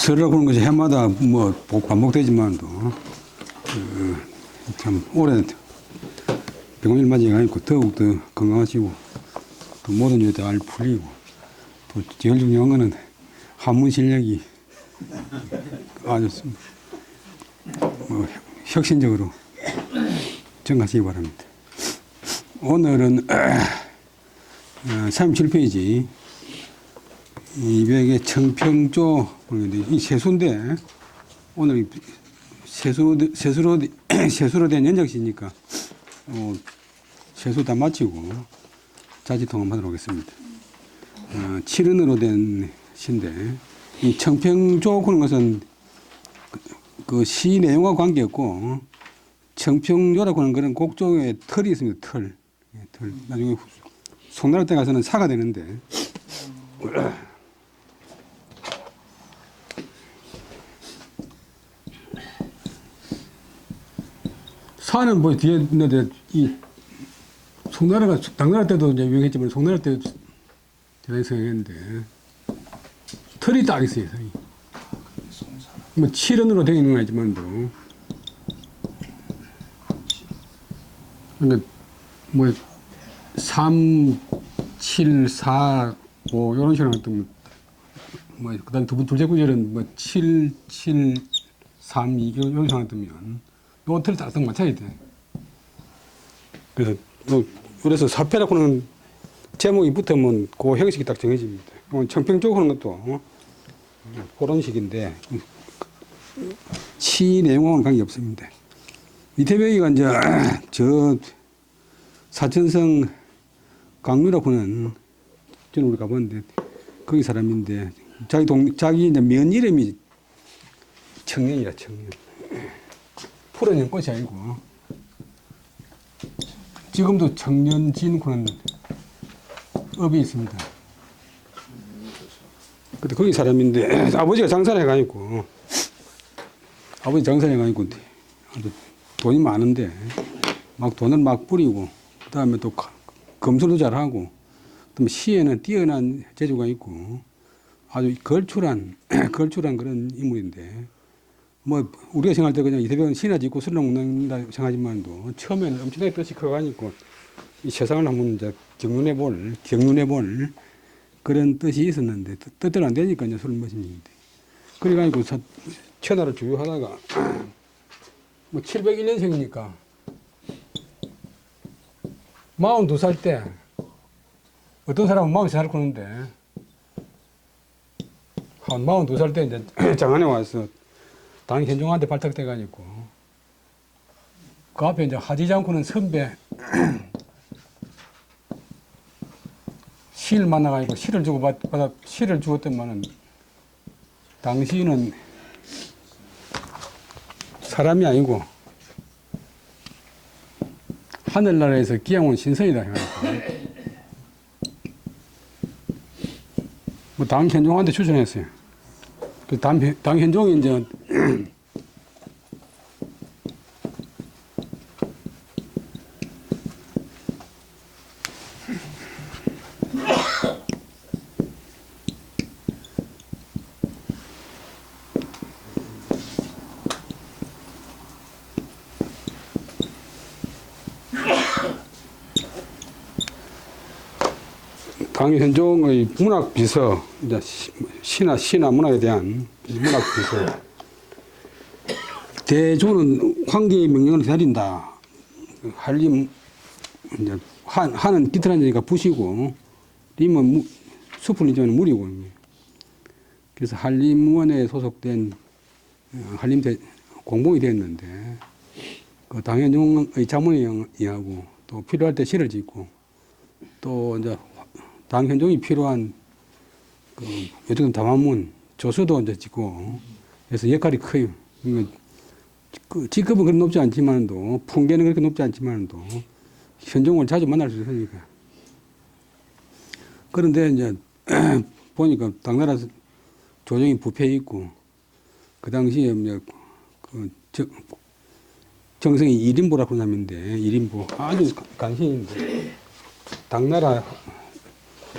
설이라고 그런 것이 해마다 뭐 반복되지만도 참 올해 병원일 맞이가 있고 더욱더 건강하시고 또 모든 일이 잘 풀리고 또 제일 중요한 거는 한문 실력이 아주 혁신적으로 증가하시기 바랍니다. 오늘은 37페이지 200의 청평조 이 세수인데 오늘 세수로 된 연작시니까 세수 다 마치고 자지통함하도록 하겠습니다. 7은으로 된 시인데 이 청평조 그런 것은 그 시 내용과 관계없고 청평조라고 하는 그런 곡조의 털이 있습니다. 털. 나중에 송나라 때 가서는 사가 되는데 사는 뭐 뒤에 있는데 이 송나라가 당나라 때도 이제 유행했지만 송나라 때 대단히 성행했는데 털이 딱 있어요. 뭐 7원으로 되어 있는 거지만도 그러니까 뭐 3, 7, 4, 5 이런 식으로 했던 뭐 그다음 둘째 구절은 뭐 7, 7, 3, 2 이런 식으로 뜨면 요 털이 딱 맞춰야 돼. 그래서 사패라고 하는 제목이 붙으면 그 형식이 딱 정해집니다. 청평조 하는 것도 그런 식인데 시 내용하고는 관계없습니다. 이태백이가 이제 저 사천성 강류라고 하는 저는 우리 가봤는데 거기 사람인데 자기 이제 면 이름이 청년이라 청년. 푸른 연꽃이 아니고 지금도 청년진구는 업이 있습니다. 근데 거기 사람인데 아버지가 장사를 해가지고 아버지 장사를 해가지고 돈이 많은데 막 돈을 막 뿌리고 그다음에 또 검술도 잘하고 그다음에 시에는 뛰어난 재주가 있고 아주 걸출한 그런 인물인데 뭐 우리가 생각할 때 그냥 이태백은 신화 짓고 술을 먹는다 생각하지만도 처음에는 엄청나게 뜻이 커가지고 이 세상을 한번 이제 경륜해 볼 그런 뜻이 있었는데 뜻대로 안 되니까 이제 술을 마신 얘기인데 그래가지고 천하를 주유하다가 뭐 701년생이니까 42살 때 어떤 사람은 43살 그러는데 한 42살 때 이제 장안에 와서 당 현종한테 발탁돼가지고 그 앞에 이제 하지장군은 선배 시를 만나가지고 시를 주고 시를 주었더만은 당시는 사람이 아니고 하늘나라에서 기양온 신선이다 해가지고 뭐 당 현종한테 추천했어요. 그 당 현종이 이제 당현종의 문학 비서, 이제 시나 문학에 대한 문학 비서. 대조는 황제의 명령을 기다린다. 한림, 이제 한은 깃털한 자니까 부시고, 림은 숲을 인정하는 물이고. 그래서 한림원에 소속된 한림 공봉이 됐는데, 그 당현종의 자문에 의하고, 또 필요할 때 시를 짓고, 또 이제 당현종이 필요한 그 요즘 담화문 조서도 이제 짓고 그래서 역할이 커요. 그러니까 그 직급은 그렇게 높지 않지만도 풍계는 그렇게 높지 않지만도 현종을 자주 만날 수 있으니까. 그런데 이제 보니까 당나라 조정이 부패해 있고 그 당시에 이제 그 정성이 이림보라고 하는 사람인데 이림보 아주 간신인데 당나라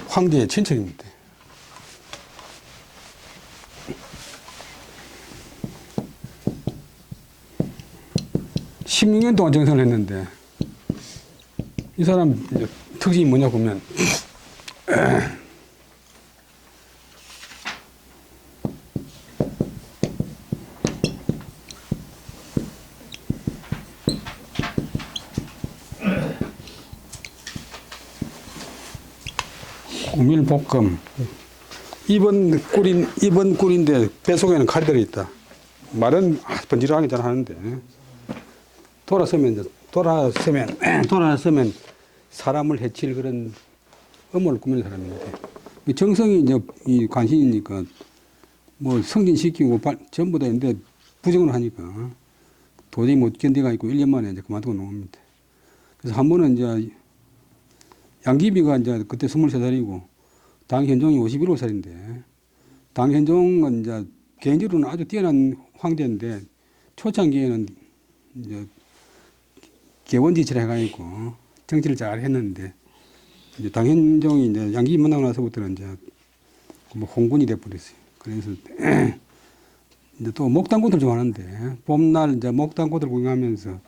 황제의 친척입니다. 16년 동안 정선을 했는데 이 사람 이제 특징이 뭐냐 보면 구밀볶음 입은 꿀인데 배 속에는 칼이 들어있다. 말은 번지르하게 잘 하는데 돌아서면 사람을 해칠 그런 음모를 꾸미는 사람인데 정성이 이제 이 관신이니까 뭐 승진시키고 전부 다 있는데 부정을 하니까 도저히 못 견뎌가지고 1년 만에 이제 그만두고 나옵니다. 그래서 한 번은 이제 양귀비가 이제 그때 23살이고 당현종이 51살인데 당현종은 이제 개인적으로는 아주 뛰어난 황제인데 초창기에는 이제 개원지치를 해가지고 정치를 잘 했는데 이제 당현종이 이제 양귀비 만나고 나서부터는 이제 뭐 홍군이 돼버렸어요. 그래서 이제 또 목단꽃을 좋아하는데 봄날 이제 목단꽃을 구경하면서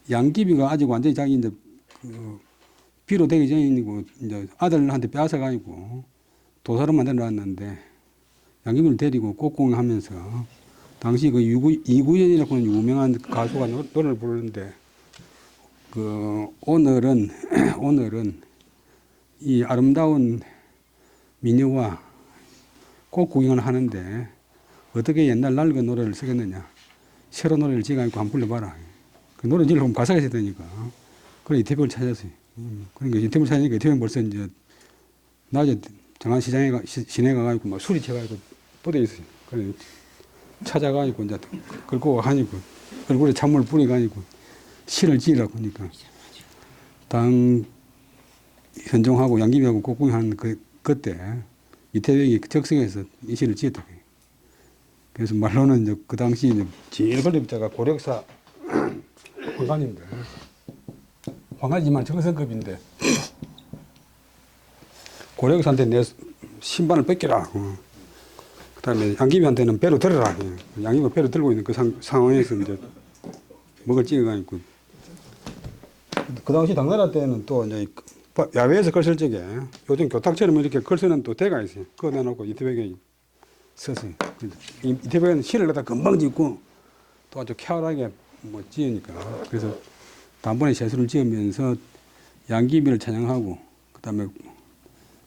양귀비가 아직 완전히 자기 이제 그 비로 되기 전이고 이제 아들한테 빼앗아가지고 도사로 만들어 놨는데 양귀비를 데리고 꽃구경하면서 당시 그 이구연이라고 하는 유명한 가수가 노래를 부르는데 그 오늘은 이 아름다운 미녀와 꽃 구경을 하는데 어떻게 옛날 낡은 노래를 쓰겠느냐. 새로 노래를 지어가지고 한번 불러봐라. 그 노래 지으려면 가사가 있어야 되니까. 그래 이태백을 찾았어요. 그러니까 이태백을 찾으니까 이태백은 벌써 이제 낮에 장안시장에 시내 가가지고 막 술이 쳐가지고 뻗어 있어요. 그래 찾아가지고 이제 긁고 하니까 얼굴에 찬물 뿌려가지고 시를 지으라고 하니까 당 현종하고 양귀비하고 꽃구경하는 그때 이태백이 적성에서 이 시를 지었다고 해요. 그래서 말로는 이제 그 당시 이제 제일 권력자가 고력사 황관인데 황관이지만 정성급인데 고력사한테 내 신반을 뺏겨라. 그다음에 양귀비한테는 배로 들어라. 양귀비가 배로 들고 있는 그 상황에서 이제 먹을 찍어가지고 그 당시 당나라 때는 또 이제 야외에서 글 쓸 적에 요즘 교탁처럼 이렇게 글 쓰는 또 대가 있어요. 그거 내놓고 이태백이 썼어요. 이태백은 시를 갖다 금방 짓고 또 아주 쾌활하게 뭐 지으니까 그래서 단번에 세수를 지으면서 양귀비를 찬양하고 그다음에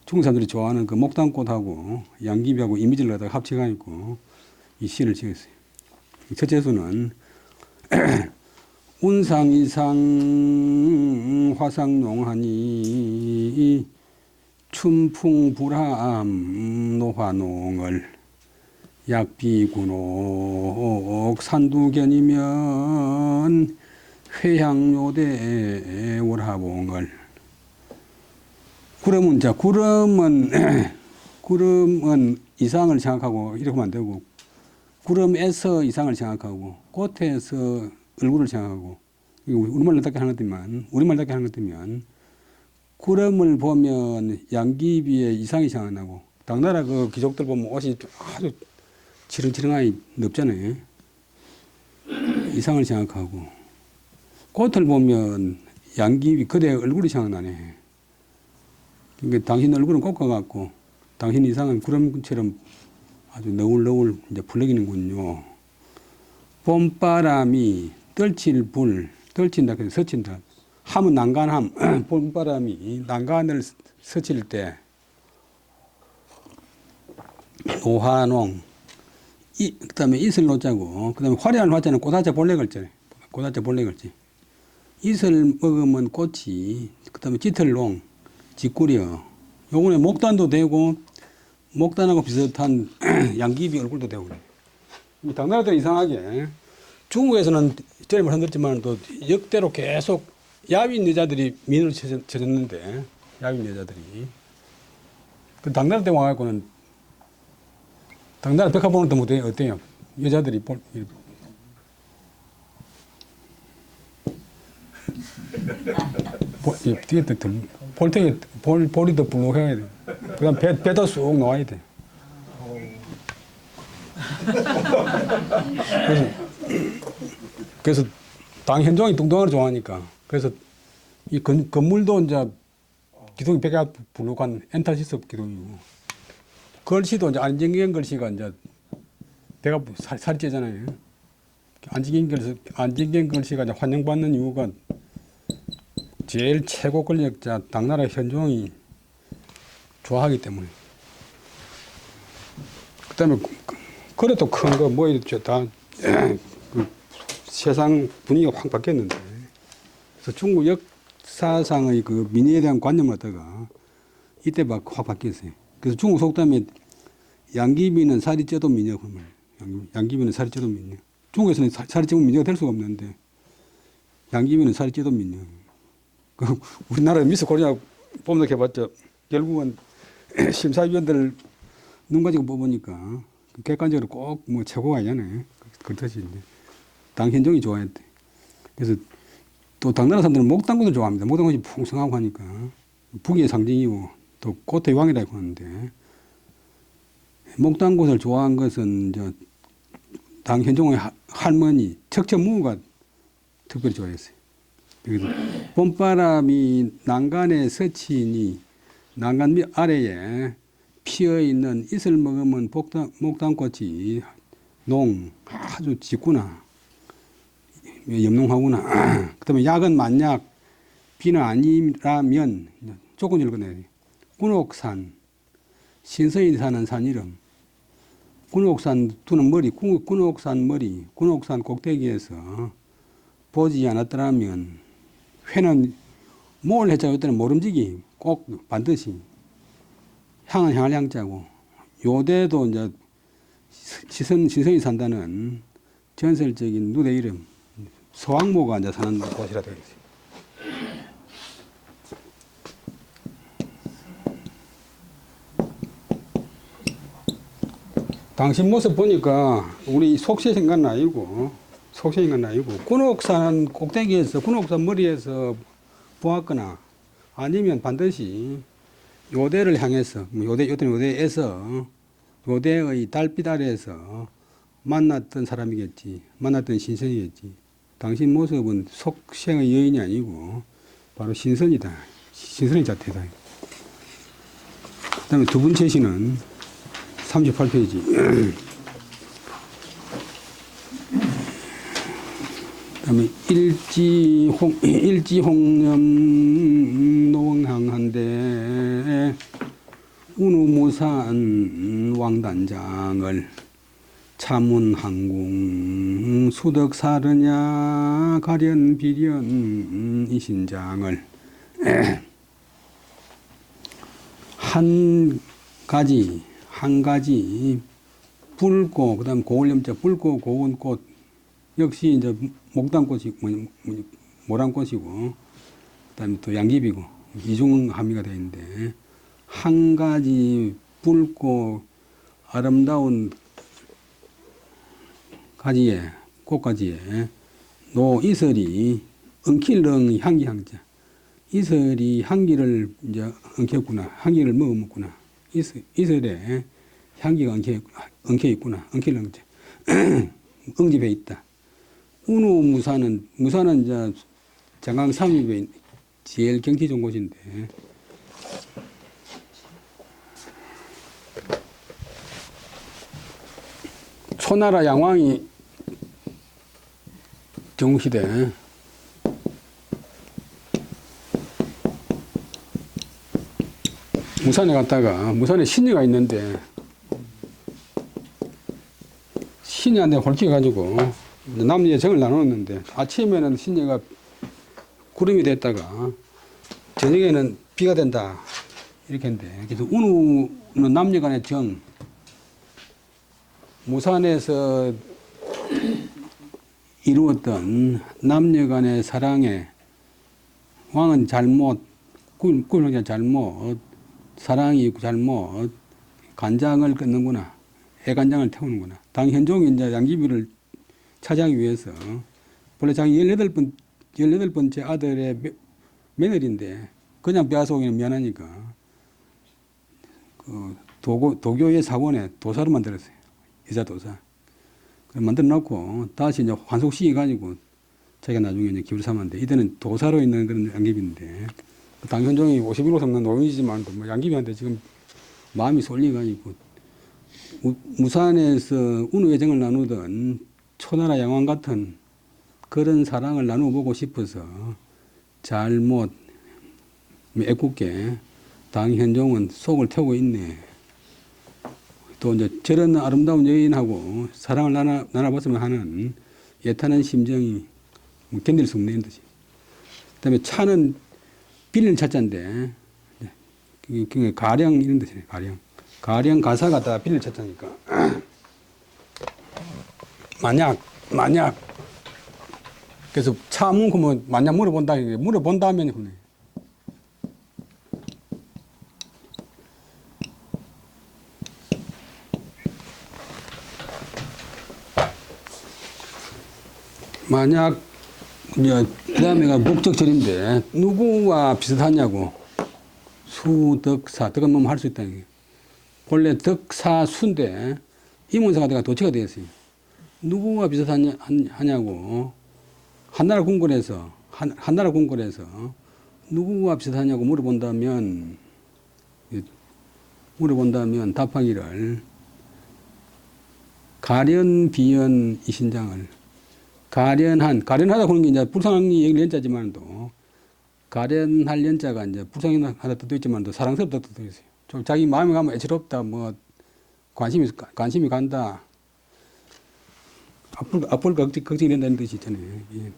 중국 사람들이 좋아하는 그 목단꽃하고 양귀비하고 이미지를 갖다가 합쳐가지고 이 시를 지었어요. 첫째 수는 운상이상 화상용하니 춘풍불암 노화농을 약비군옥 산두견이면 회향요대 월하봉을 구름은 이상을 생각하고 이렇게 하면 안 되고 구름에서 이상을 생각하고 꽃에서 얼굴을 생각하고 우리말답게 하는 것들면 구름을 보면 양귀비의 이상이 생각나고 당나라 그 귀족들 보면 옷이 아주 지렁지렁하게 넓잖아요. 이상을 생각하고 꽃을 보면 양귀비 그대의 얼굴이 생각나네. 그러니까 당신 얼굴은 꽃과 같고 당신 이상은 구름처럼 아주 너울너울 이제 풀러기는군요. 봄바람이 떨친다 그래서 스친다. 함은 난간함. 봄바람이 난간을 스칠 때 노화농 그다음에 이슬 노자고 그다음에 화려한 화자는 고사자 본래 글자래. 고사자 본래 글자. 이슬 먹으면 꽃이 그다음에 짙을농 짓구려. 요번에 목단도 되고 목단하고 비슷한 양귀비 얼굴도 되고 그래. 당나라도 이상하게 중국에서는 전에 말씀드렸지만 또 역대로 계속 야윈 여자들이 민을 쳐졌는데 야윈 여자들이 그 당나라 때 와갖고는 당나라 백화봉을 또 어때요? 여자들이 뒤에 볼이 더 불룩해야 돼. 그 다음 배도 쑥 나와야 돼. 그래서 당 현종이 뚱뚱한 걸 좋아하니까. 그래서 이 건물도 이제 기둥이 배가 불룩한 엔탈시스 기둥이고, 글씨도 이제 안정경 글씨가 이제 배가 살이 찌잖아요. 안정경 글씨가 이제 환영받는 이유가 제일 최고 권력자 당나라 현종이 좋아하기 때문에. 그다음에 그래도 큰 거 뭐 있죠. 다 그 세상 분위기가 확 바뀌었는데. 그래서 중국 역사상의 그 민의에 대한 관념을 갖다가 이때 막 확 바뀌었어요. 그래서 중국 속담에 양귀비는 살이 쪄도 미녀. 양귀비는 살이 쪄도 미녀. 중국에서는 살이 찌면 미녀가 될 수가 없는데 양귀비는 살이 쪄도 미녀. 우리나라 미스 코리아 뽑는해봤자 결국은 심사위원들 눈 가지고 뽑으니까 객관적으로 꼭 뭐 최고가 아니잖아요. 그렇듯이 이제 당현종이 좋아했대. 그래서 또 당나라 사람들은 목당꽃을 좋아합니다. 목당꽃이 풍성하고 하니까 북의 상징이고 또 꽃의 왕이라고 하는데 목당꽃을 좋아한 것은 이제 당현종의 할머니 척천무가 특별히 좋아했어요. 그래서 봄바람이 난간에 스치니 난간 아래에 피어 있는 이슬 먹으면 목당꽃이 아주 짙구나, 염농하구나. 그다음에 약은 만약 비는 아니라면 조건을 읽어내야 돼. 군옥산, 신서인 사는 산 이름. 군옥산 두는 머리, 군옥산 머리, 군옥산 꼭대기에서 보지 않았더라면 회는 뭘 했자 이때는 모름지기 꼭 반드시 향은 향할 향자고 요대도 이제 신성이 산다는 전설적인 누대 이름 서왕모가 이제 사는 곳이라 되어 있어요. 당신 모습 보니까 우리 속세 생각은 아니고 군옥산 꼭대기에서 군옥산 머리에서 보았거나 아니면 반드시 요대를 향해서 요대에서 요대의 달빛 아래에서 만났던 사람이겠지. 만났던 신선이겠지. 당신 모습은 속생의 여인이 아니고 바로 신선이다. 신선의 자태다. 그 다음에 두 번째 시는 38페이지. 그다음에 일지홍념 노왕한데 운우무산 왕단장을 차문항궁 수덕사르냐 가련비련 이신장을 한 가지 붉고 그다음 고울염자 붉고 고운 꽃 역시 이제 목단꽃이 모란꽃이고 그다음에 또 양귀비고 이중 함의가 되어 있는데 한 가지 붉고 아름다운 가지에 꽃가지에 노 이슬이 엉킬렁 향기향자 이슬이 향기를 이제 엉켰구나 향기를 먹어먹구나 이슬에 향기가 엉켜 있구나 엉킬렁자 응집해 있다. 운우무산은 이제 장강 삼입에 제일 경치 좋은 곳인데 초나라 양왕이 정시대 무산에 갔다가 무산에 신녀가 있는데 신녀한테 홀쭉해가지고 남녀 정을 나눴는데 아침에는 신녀가 구름이 됐다가 저녁에는 비가 된다 이렇게 했는데 그래서 운우는 남녀간의 정 무산에서 이루었던 남녀간의 사랑에 왕은 잘못 꿀렁자 잘못 사랑이 잘못 간장을 끊는구나 애간장을 태우는구나 당현종이 이제 양귀비를 차지하기 위해서 원래 자기 18번째 아들의 며느리인데 그냥 빼앗아오기는 미안하니까 그 도교의 사원에 도사로 만들었어요. 여자 도사. 만들어 놓고 다시 이제 환속시켜가지고 자기가 나중에 이제 기부를 삼았는데 이때는 도사로 있는 그런 양귀비인데 당현종이 51호 삼는 노인이지만 뭐 양귀비한테 지금 마음이 쏠리가 있고 무산에서 운우애정을 나누던 초나라 양왕 같은 그런 사랑을 나누어보고 싶어서 잘못 애꿎게 당현종은 속을 태우고 있네. 또 이제 저런 아름다운 여인하고 사랑을 나눠봤으면 하는 애타는 심정이 견딜 수 없는 듯이. 그다음에 차는 빌리는 차자인데 가령 이런 뜻이에요. 가령 가사가 다 빌리는 차자니까 만약 그래서 차 문고 뭐 만약 물어본다면 혼내. 만약 이제 그다음에가 목적절인데 누구와 비슷하냐고. 수덕사 덕은 뭐 할 수 있다 이게. 본래 덕사수인데 임원사가 내가 도치가 되었어요. 누구와 비슷하냐고. 한나라 궁궐에서 누구와 비슷하냐고 물어본다면 답하기를 가련 비연 이 신장을 가련하다 그런 게 이제 불쌍히 얘기를 연자지만도 가련할 연자가 이제 불쌍하다 뜻도 있지만도 사랑스럽다 뜻도 있어요. 좀 자기 마음에 가면 애처롭다, 뭐 관심이 간다, 앞볼 걱정이 된다는 뜻이 있잖아요. 예.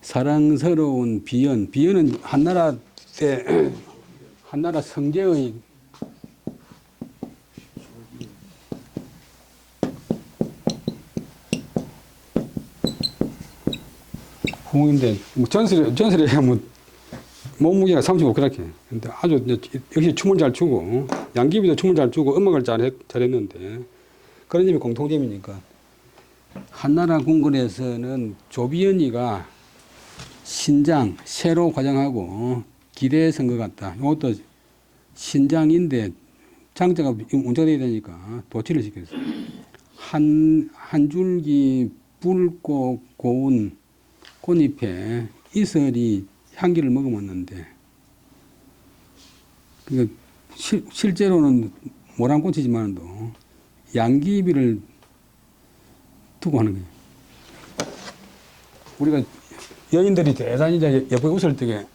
사랑스러운 비연은 한나라 때 한나라 성제의 후인데 뭐 전설에 뭐 몸무게가 35kg. 근데 아주 역시 춤을 잘 추고 양귀비도 춤을 잘 추고 음악을 잘했는데 그런 점이 공통점이니까 한나라 궁궐에서는 조비언이가 신장 새로 과장하고 기대선 것 같다. 이것도 신장인데 장자가 운자가 돼야 되니까 도치를 시켰어요. 한 줄기 붉고 고운 꽃잎에 이슬이 향기를 머금었는데, 그러니까 실제로는 모란꽃이지만도 양귀비를 두고 하는 거예요. 우리가 여인들이 대단히 예쁘게 웃을 때에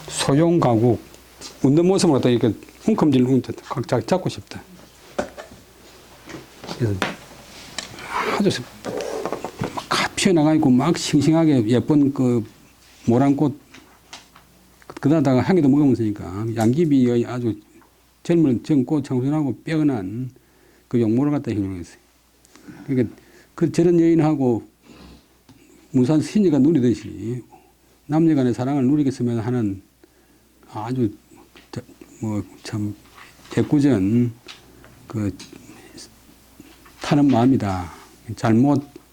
소용가국 웃는 모습을 갖다 이렇게 웅큼질 각 잡고 싶다. 그래서 아주 막 피어나가 있고 막 싱싱하게 예쁜 그 모란꽃 그다다가 향기도 먹으면서니까 양귀비의 아주 젊고 청순하고 빼어난 그 용모를 갖다形容했어요. 그러니까 그 저런 여인하고 무산 신이가 누리듯이 남녀간의 사랑을 누리겠으면 하는 아주 뭐 참 애꿎은 그 타는 마음이다.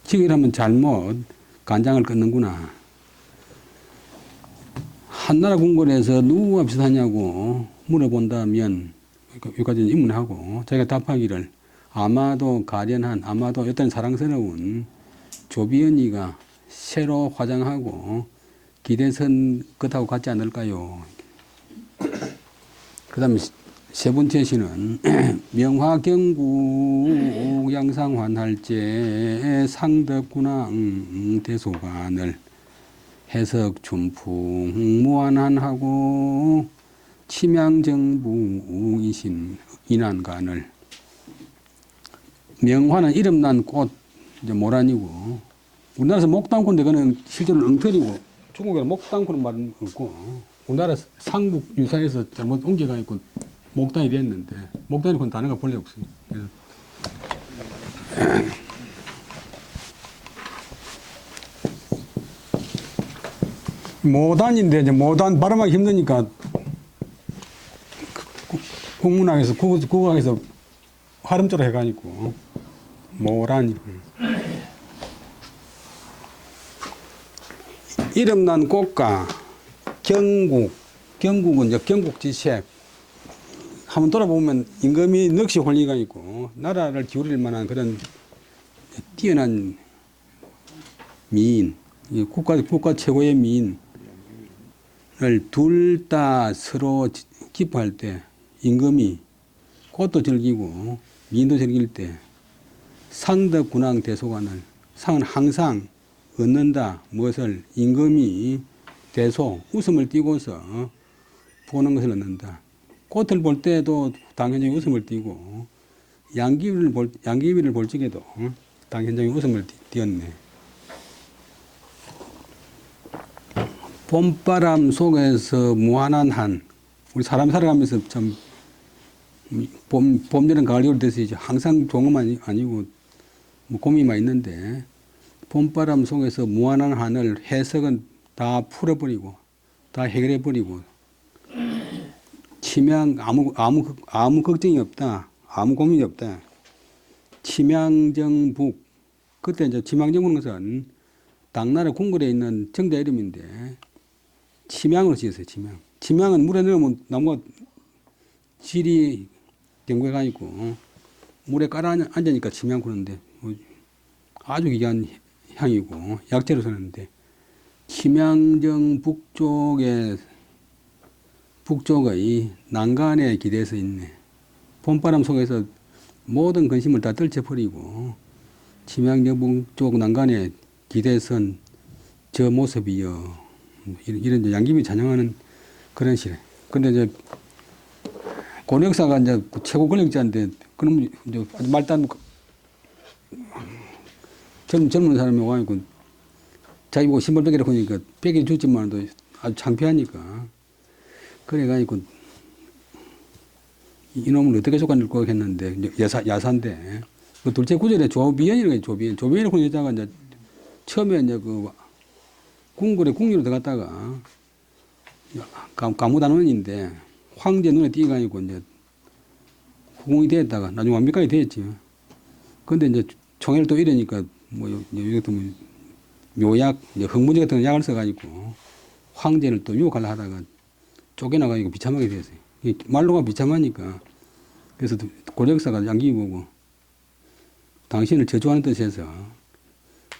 지금이라면 잘못 간장을 끊는구나. 한나라 궁궐에서 누구와 비슷하냐고 물어본다면 여기까지는 입문하고 자기가 답하기를 아마도 어떤 사랑스러운 조비언이가 새로 화장하고 기대선 것하고 같지 않을까요? 그 다음에 세 번째 시는 명화경국 양상환할제 상덕군왕 대소관을 해석춘풍 무한한하고 침양정부이신 인안간을. 명화는 이름난 꽃 모란이고 우리나라에서 목당코인데 그거는 실제로 엉터리고 중국에는 목당코는 말은 없고 우리나라 삼국 유사에서 잘못 옮겨가 있고 목단이 됐는데 목단이 그 단어가 본래 없어요. 그래서 모단인데 이제 모단 발음하기 힘드니까 국문학에서 국어학에서 발음조로 해가지고 모란 이름난 꽃가 경국은 이제 경국지책. 한번 돌아보면 임금이 넋이 혼리가 있고 나라를 기울일 만한 그런 뛰어난 미인, 국가 최고의 미인을 둘 다 서로 기뻐할 때 임금이 꽃도 즐기고 미인도 즐길 때 상덕 군왕 대소관을 상은 항상 얻는다. 무엇을 임금이 대소 웃음을 띠고서 보는 것을 얻는다. 꽃을 볼 때도 당연히 웃음을 띠고 양귀비를 볼 적에도 당연히 웃음을 띄었네. 봄바람 속에서 무한한 한. 우리 사람 살아가면서 참 봄, 여름, 가을, 겨울 돼서 이제 항상 좋은 것만 아니고 뭐 고민만 있는데 봄바람 속에서 무한한 한을 해석은 다 풀어버리고 다 해결해버리고 치명 아무 걱정이 없다. 아무 고민이 없다. 치명정북. 그때 이제 치명정북은 것은 당나라 궁궐에 있는 정자 이름인데 치명으로 지었어요. 치명. 치명은 물에 넣으면 나무가 질이 경계가 있고 물에 깔아앉으니까 치명 그러는데 아주 귀한 향이고 약재로 쓰는데 치명정 북쪽의 난간에 기대서 있네. 봄바람 속에서 모든 근심을 다 떨쳐버리고 치명정 북쪽 난간에 기대선 저 모습이여. 이런 양귀비 찬양하는 그런 시래. 근데 이제 고려역사가 이제 최고 권력자인데 그럼 이제 말단 젊은 사람이 와가지고 자기 보고 신벌백이라고 하니까 백이 죽지만도 아주 창피하니까 그래가지고 이놈을 어떻게 조건을 꼭 했는데 야사인데 그 둘째 구절에 조비연이라고 해요. 조비연이라고 하는 여자가 이제 처음에 이제 그 궁궐에 궁리로 들어갔다가 가무단원인데 황제 눈에 띄가지고 이제 후궁이 되었다가 나중에 완벽하게 되었지. 근데 이제 총애를 또 이러니까 뭐 이것도 뭐 묘약, 흥분제 같은 약을 써가지고 황제를 또 유혹하려 하다가 쫓겨나가지고 비참하게 되었어요. 말로가 비참하니까 그래서 고려역사가 양귀비 보고 당신을 저주하는 뜻에서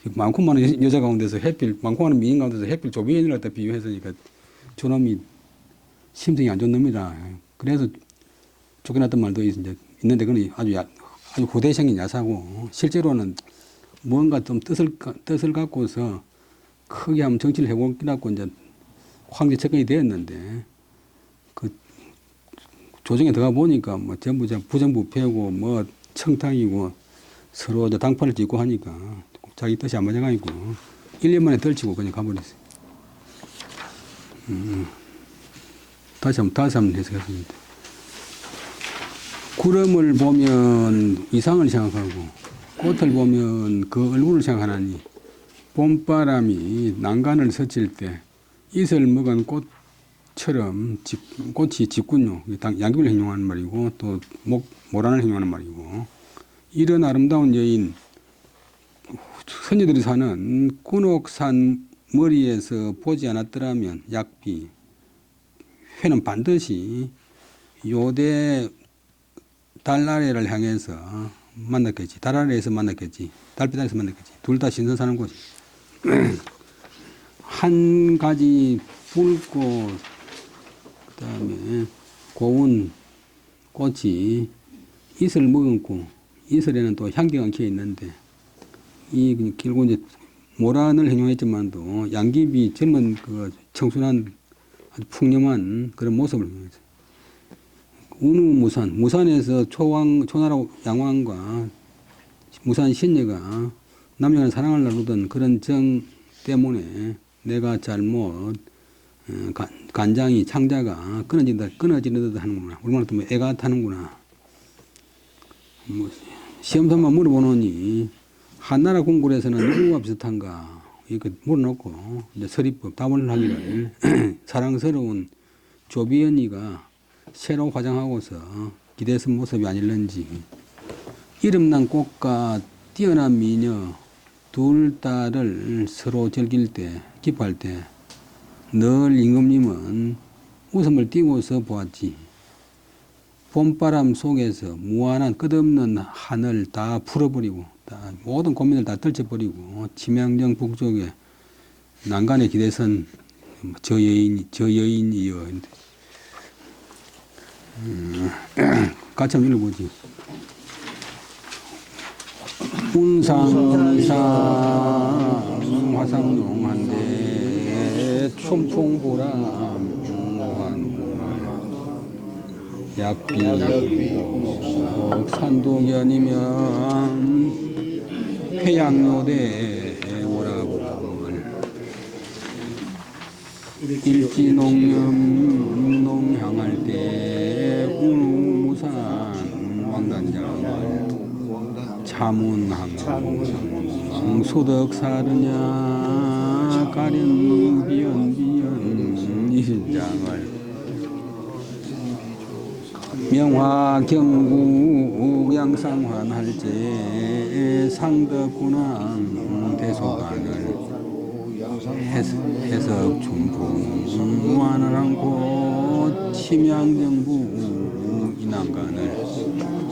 많고 많은 여자 가운데서 많고 많은 미인 가운데서 해필 조비연을 갖다 비유했으니까 저놈이 심성이 안 좋은 놈이다. 그래서 쫓겨났던 말도 이제 있는데 그건 아주 후대생인 야사고 실제로는 뭔가 좀 뜻을 갖고서 크게 한번 정치를 해보기라고 이제 황제 측근이 되었는데 그 조정에 들어가 보니까 뭐 전부 부정부패고 뭐 청탕이고 서로 이제 당판을 짓고 하니까 자기 뜻이 안 맞아가지고 1년 만에 떨치고 그냥 가버렸어요. 다시 한번 해석했습니다. 구름을 보면 이상을 생각하고 꽃을 보면 그 얼굴을 생각하나니 봄바람이 난간을 스칠 때 이슬 먹은 꽃처럼 꽃이 짙군요. 양귀비를 hình dung 하는 말이고 또 모란을 hình dung 하는 말이고 이런 아름다운 여인 선녀들이 사는 군옥산 머리에서 보지 않았더라면 약비 회는 반드시 요대 달 아래를 향해서 만났겠지. 달 아래에서 만났겠지. 달빛 아래에서 만났겠지. 둘 다 신선 사는 곳이. 한 가지 붉고 그다음에 고운 꽃이 이슬 머금고 이슬에는 또 향기가 엉켜 있는데 이 길고 이제 모란을 hình dung 했지만도 양귀비 젊은 그 청순한 아주 풍념한 그런 모습을 보여요. 운우무산, 무산에서 초나라 양왕과 무산 신녀가 남녀간 사랑을 나누던 그런 정 때문에 내가 잘못 간장이 창자가 끊어지는 듯 하는구나. 얼마나 또 애가 타는구나. 뭐 시험삼아 물어보노니 한나라 궁궐에서는 누구와 비슷한가 이렇게 물어놓고 이제 서리법 답을 하기를 사랑스러운 조비연이가 새로 화장하고서 기대선 모습이 아닐런지 이름난 꽃과 뛰어난 미녀 둘 딸을 서로 즐길 때, 기뻐할 때 늘 임금님은 웃음을 띠고서 보았지. 봄바람 속에서 무한한 끝없는 한을 다 풀어버리고 모든 고민을 다 떨쳐버리고 치명정 북쪽에 난간에 기대선 저 여인이여. 같이 한번 읽어보지. 운상이상 화상용한데 춘풍보람 약비 산도견이면 회양로대 오라불 일지농염 농향할 때 운우무산 왕단장을 차문항 소덕사르냐 가련 비연 이신장을 명화 경국 양상환할제 상덕군왕 대소관을 해석춘풍 완을 안고 침양정부 인왕관을